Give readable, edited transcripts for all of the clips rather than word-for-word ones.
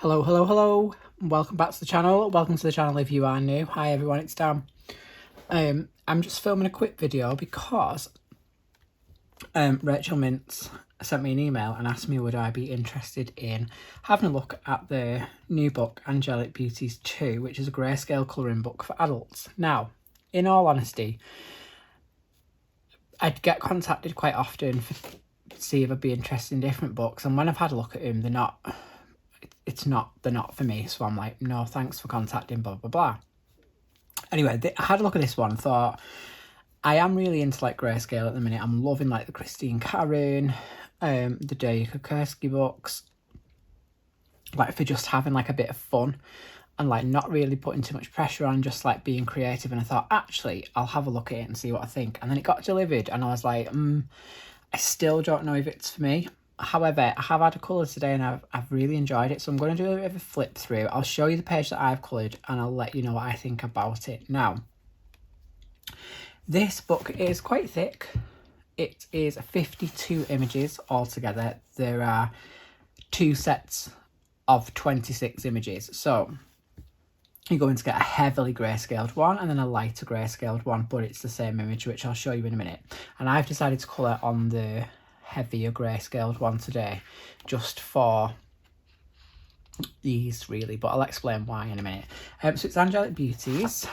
Hello, hello, hello. Welcome back to the channel. Welcome to the channel if you are new. Hi everyone, it's Dan. I'm just filming a quick video because Rachel Mintz sent me an email and asked me would I be interested in having a look at the new book Angelic, Beauties 2, which is a Greyscale colouring book for adults. Now, in all honesty, I'd get contacted quite often to see if I'd be interested in different books, and when I've had a look at them, they're not for me. So I'm like, no thanks for contacting, blah blah blah. Anyway, I had a look at this one and thought, I am really into like Greyscale at the minute. I'm loving like the Christine Karen, the Day Kukersky books, like for just having like a bit of fun and like not really putting too much pressure on, just like being creative. And I thought, actually, I'll have a look at it and see what I think. And then it got delivered and I was like, I still don't know if it's for me. However, I have had a colour today and I've really enjoyed it. So I'm going to do a bit of a flip through. I'll show you the page that I've coloured and I'll let you know what I think about it. Now, this book is quite thick. It is 52 images altogether. There are 2 sets of 26 images. So you're going to get a heavily grayscaled one and then a lighter grayscaled one, but it's the same image, which I'll show you in a minute. And I've decided to colour on the heavier grayscaled one today, just for ease really, but I'll explain why in a minute. So it's Angelic Beauties,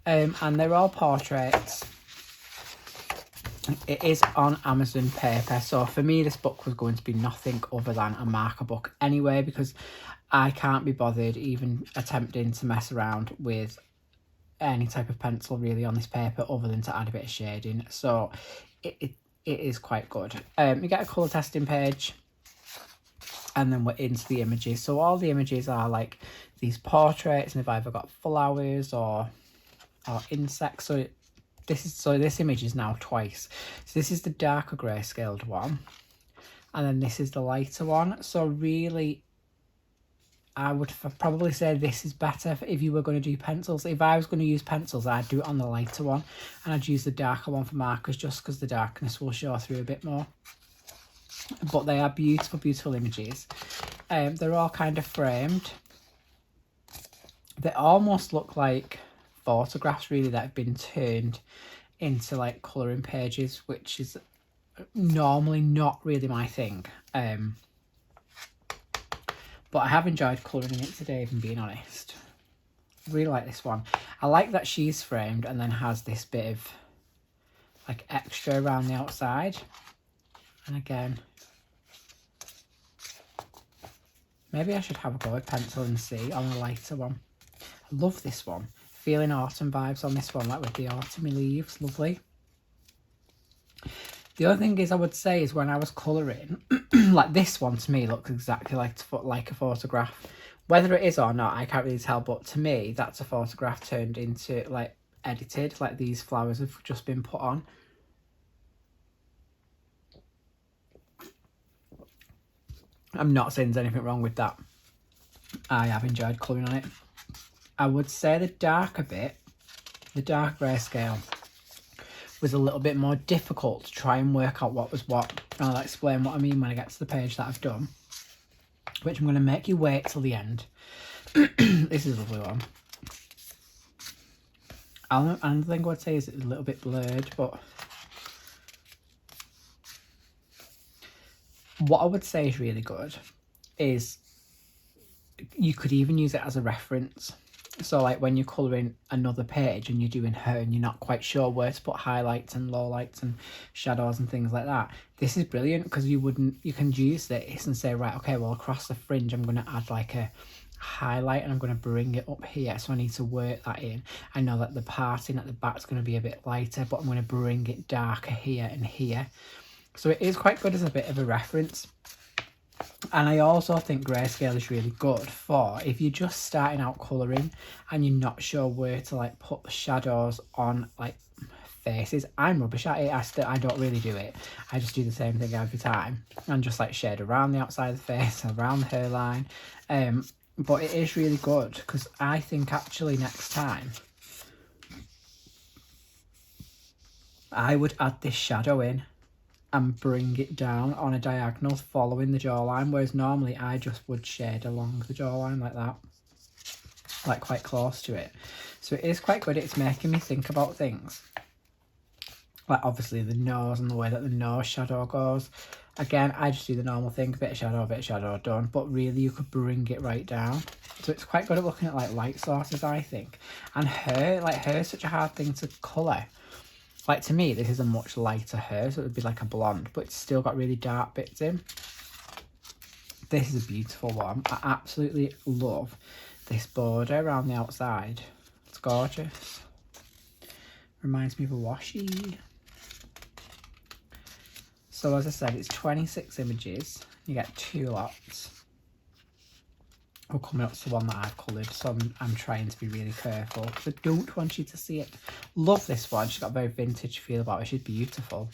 and they're all portraits. It is on Amazon paper, so for me this book was going to be nothing other than a marker book anyway, because I can't be bothered even attempting to mess around with any type of pencil really on this paper other than to add a bit of shading. So it is quite good. You get a colour testing page and then we're into the images. So all the images are like these portraits and they've either got flowers or insects. So this image is now twice. So this is the darker grayscaled one and then this is the lighter one. So really I would probably say this is better if you were going to do pencils. If I was going to use pencils, I'd do it on the lighter one and I'd use the darker one for markers, just because the darkness will show through a bit more. But they are beautiful, beautiful images. They're all kind of framed. They almost look like photographs really that have been turned into like colouring pages, which is normally not really my thing. But I have enjoyed colouring it today, if I'm being honest. I really like this one. I like that she's framed and then has this bit of like extra around the outside. And again, maybe I should have a go with pencil and see on the lighter one. I love this one. Feeling autumn vibes on this one, like with the autumny leaves. Lovely. The other thing is I would say is when I was colouring, like this one to me looks exactly like a photograph. Whether it is or not, I can't really tell, but to me, that's a photograph turned into, like, edited, like these flowers have just been put on. I'm not saying there's anything wrong with that. I have enjoyed colouring on it. I would say the darker bit, the dark grayscale, was a little bit more difficult to try and work out what was what. And I'll explain what I mean when I get to the page that I've done, which I'm going to make you wait till the end. This is a lovely one. And the thing I would say is it's a little bit blurred, but what I would say is really good is you could even use it as a reference. So like when you're colouring another page and you're doing her and you're not quite sure where to put highlights and lowlights and shadows and things like that, this is brilliant because you can use this and say, right, okay, well across the fringe I'm going to add like a highlight and I'm going to bring it up here, so I need to work that in. I know that the parting at the back is going to be a bit lighter, but I'm going to bring it darker here and here. So it is quite good as a bit of a reference. And I also think Greyscale is really good for if you're just starting out colouring and you're not sure where to like put the shadows on like faces. I'm rubbish at it. I don't really do it. I just do the same thing every time and just like shade around the outside of the face, around the hairline. But it is really good because I think actually next time I would add this shadow in and bring it down on a diagonal following the jawline, whereas normally I just would shade along the jawline like that, like quite close to it. So it is quite good. It's making me think about things. Like obviously the nose and the way that the nose shadow goes. Again, I just do the normal thing, bit of shadow, done. But really you could bring it right down. So it's quite good at looking at like light sources, I think. And hair, like hair is such a hard thing to colour. Like to me, this is a much lighter hair, so it would be like a blonde, but it's still got really dark bits in. This is a beautiful one. I absolutely love this border around the outside. It's gorgeous. Reminds me of a washi. So as I said, it's 26 images. You get 2 lots. We're coming up to the one that I've coloured, so I'm trying to be really careful because I don't want you to see it. Love this one. She's got a very vintage feel about it. She's beautiful.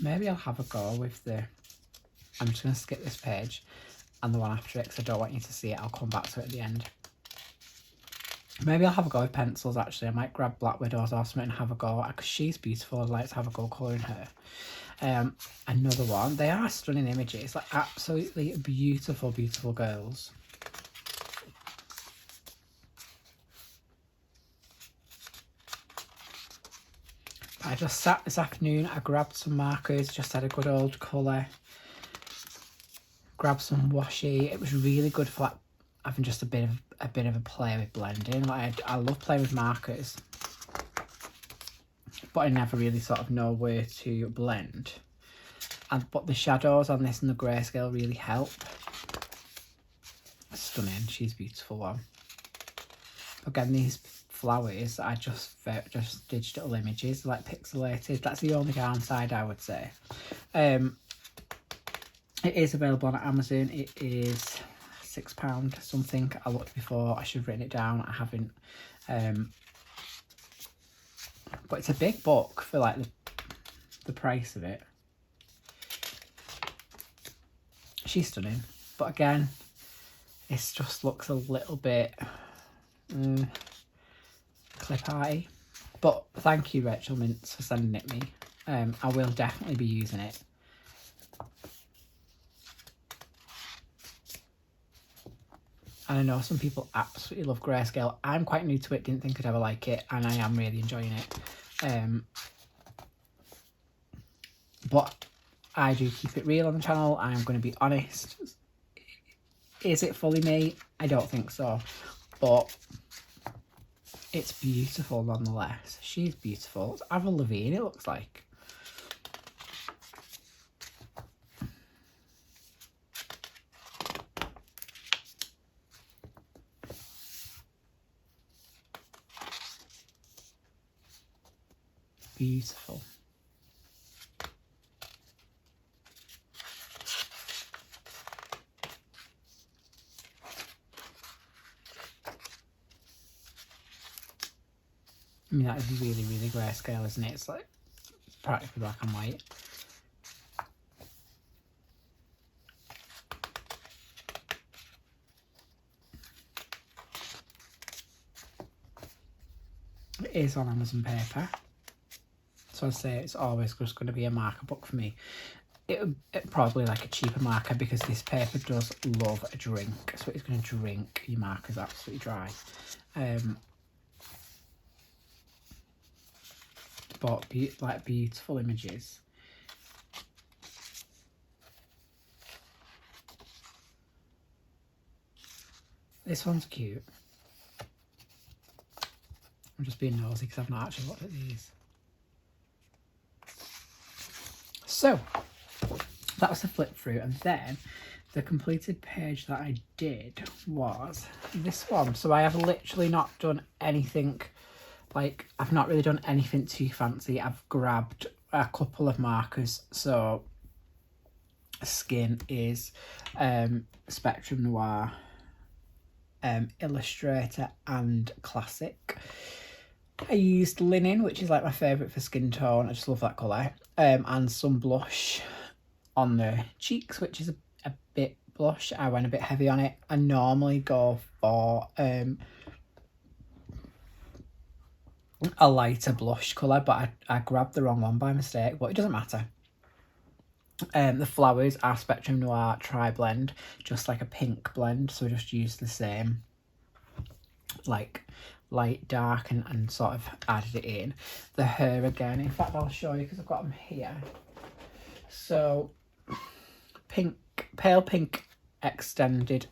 Maybe I'll have a go with the... I'm just going to skip this page and the one after it because I don't want you to see it. I'll come back to it at the end. Maybe I'll have a go with pencils, actually. I might grab Black Widows or something and have a go, because she's beautiful. I'd like to have a go colouring her. Another one. They are stunning images. Like, absolutely beautiful, beautiful girls. I just sat this afternoon. I grabbed some markers, just had a good old colour. Grabbed some washi. It was really good for like having just a bit of a play with blending. Like I love playing with markers, but I never really sort of know where to blend. But the shadows on this and the grayscale really help. Stunning. She's a beautiful one. Again, these flowers are just digital images, like pixelated. That's the only downside, I would say. It is available on Amazon. It is £6 something. I looked before. I should have written it down. I haven't. But it's a big book for like the price of it. She's stunning. But again, it just looks a little bit clip arty. But thank you, Rachel Mintz, for sending it me. I will definitely be using it. And I know some people absolutely love Greyscale. I'm quite new to it, didn't think I'd ever like it, and I am really enjoying it. But I do keep it real on the channel. I'm going to be honest. Is it fully me? I don't think so. But it's beautiful nonetheless. She's beautiful. It's Avril Lavigne, it looks like. Beautiful. I mean, that is really, really grayscale, isn't it? It's like practically black and white. It is on Amazon paper. So I'd say it's always just going to be a marker book for me. It probably like a cheaper marker because this paper does love a drink. So it's going to drink your markers absolutely dry. But like beautiful images. This one's cute. I'm just being nosy because I've not actually looked at these. So that was the flip through, and then the completed page that I did was this one. So I have literally not done anything, like I've not really done anything too fancy. I've grabbed a couple of markers. So Skin is Spectrum Noir, Illustrator and Classic. I used Linen, which is like my favourite for skin tone. I just love that colour. And some blush on the cheeks, which is a bit blush. I went a bit heavy on it. I normally go for a lighter blush colour, but I grabbed the wrong one by mistake, but it doesn't matter. The flowers are Spectrum Noir Tri-Blend, just like a pink blend, so just use the same like light, dark, and sort of added it in. The hair again, in fact I'll show you because I've got them here. So pink, pale pink extended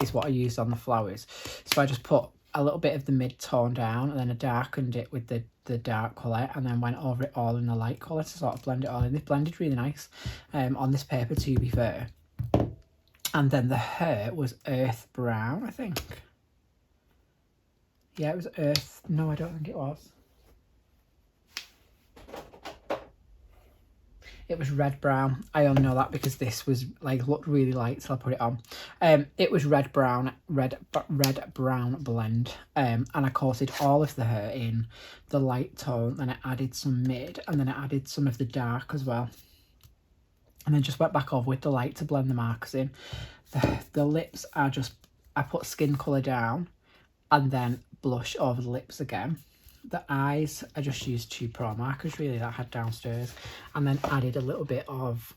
is what I used on the flowers. So I just put a little bit of the mid-tone down, and then I darkened it with the dark colour, and then went over it all in the light colour to sort of blend it all in. They blended really nice on this paper, to be fair. And then the hair was earth brown, I think. Yeah, it was earth. No, I don't think it was. It was red brown. I only know that because this was like looked really light till I put it on. It was red brown blend. And I coated all of the hair in the light tone. Then I added some mid, and then I added some of the dark as well. And then just went back over with the light to blend the markers in. The lips are just, I put skin colour down and then blush over the lips again. The eyes, I just used 2 Pro markers really that I had downstairs, and then added a little bit of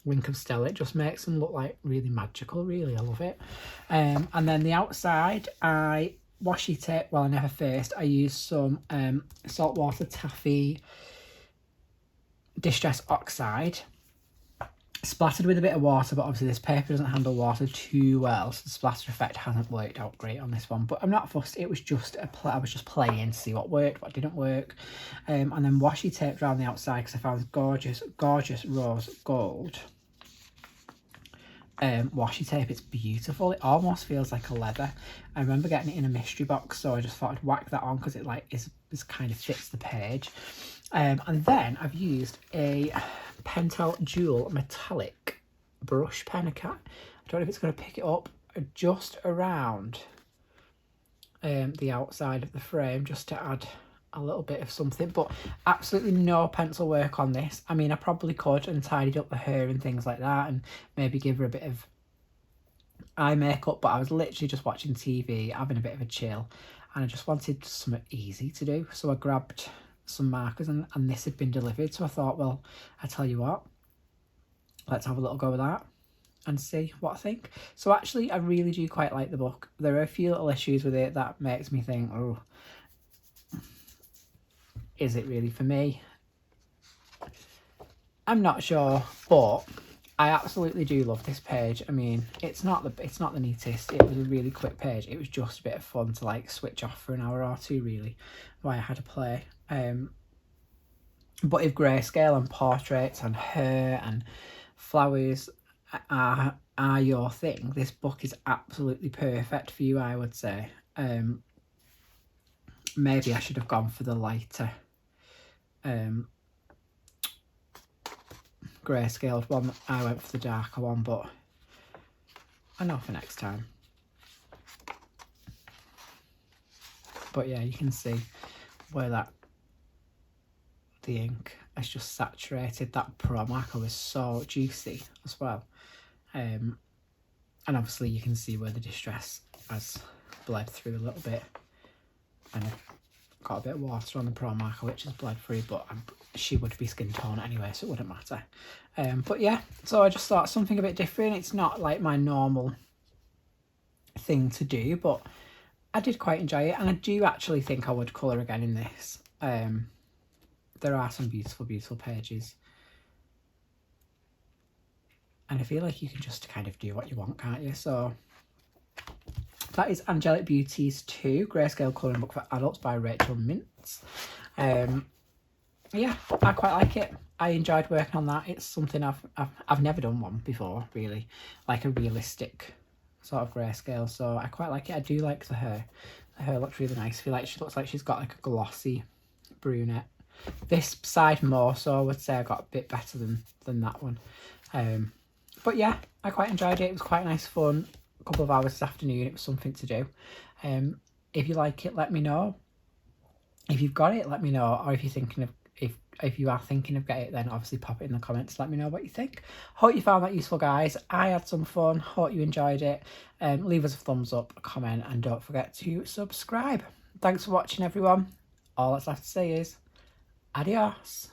Wink of Stella. It just makes them look like really magical, really. I love it. And then the outside, I washi tape, well, I never faced. I used some saltwater taffy Distress Oxide, splattered with a bit of water, but obviously this paper doesn't handle water too well, so the splatter effect hasn't worked out great on this one. But I'm not fussed. It was just I was just playing to see what worked, what didn't work. And then washi taped around the outside because I found gorgeous rose gold washi tape. It's beautiful. It almost feels like a leather. I remember getting it in a mystery box, so I just thought I'd whack that on because it like is kind of fits the page. And then I've used a Pentel Jewel metallic brush pen. I don't know if it's going to pick it up, just around the outside of the frame, just to add a little bit of something, but absolutely no pencil work on this. I mean, I probably could and tidied up the hair and things like that, and maybe give her a bit of eye makeup, but I was literally just watching TV, having a bit of a chill, and I just wanted something easy to do, so I grabbed some markers, and this had been delivered, so I thought, well, I tell you what, let's have a little go with that and see what I think. So actually I really do quite like the book. There are a few little issues with it that makes me think, oh, is it really for me? I'm not sure, but I absolutely do love this page. I mean, it's not the neatest. It was a really quick page. It was just a bit of fun to like switch off for an hour or two, really, while I had to play. But if grayscale and portraits and hair and flowers are your thing, this book is absolutely perfect for you, I would say. Maybe I should have gone for the lighter grayscaled one. I went for the darker one, but I know for next time. But yeah, you can see where that the ink has just saturated. That Pro marker was so juicy as well, and obviously you can see where the distress has bled through a little bit, and I've got a bit of water on the Pro marker which is bled through, but she would be skin tone anyway, so it wouldn't matter. But yeah, so I just thought something a bit different. It's not like my normal thing to do, but I did quite enjoy it, and I do actually think I would colour again in this. There are some beautiful pages, and I feel like you can just kind of do what you want, can't you? So that is Angelic Beauties 2 Grayscale Colouring Book for Adults by Rachel Mintz. Yeah, I quite like it. I enjoyed working on that. It's something I've never done one before, really, like a realistic sort of grayscale, so I quite like it. I do like the hair. The hair looks really nice. I feel like she looks like she's got like a glossy brunette. This side more so, I would say I got a bit better than that one. But yeah, I quite enjoyed it. It was quite nice fun. A couple of hours this afternoon. It was something to do. If you like it, let me know. If you've got it, let me know. Or if you're thinking of, if you are thinking of getting it, then obviously pop it in the comments. Let me know what you think. Hope you found that useful, guys. I had some fun. Hope you enjoyed it. Leave us a thumbs up, a comment, and don't forget to subscribe. thanks for watching, everyone. All that's left to say is adios.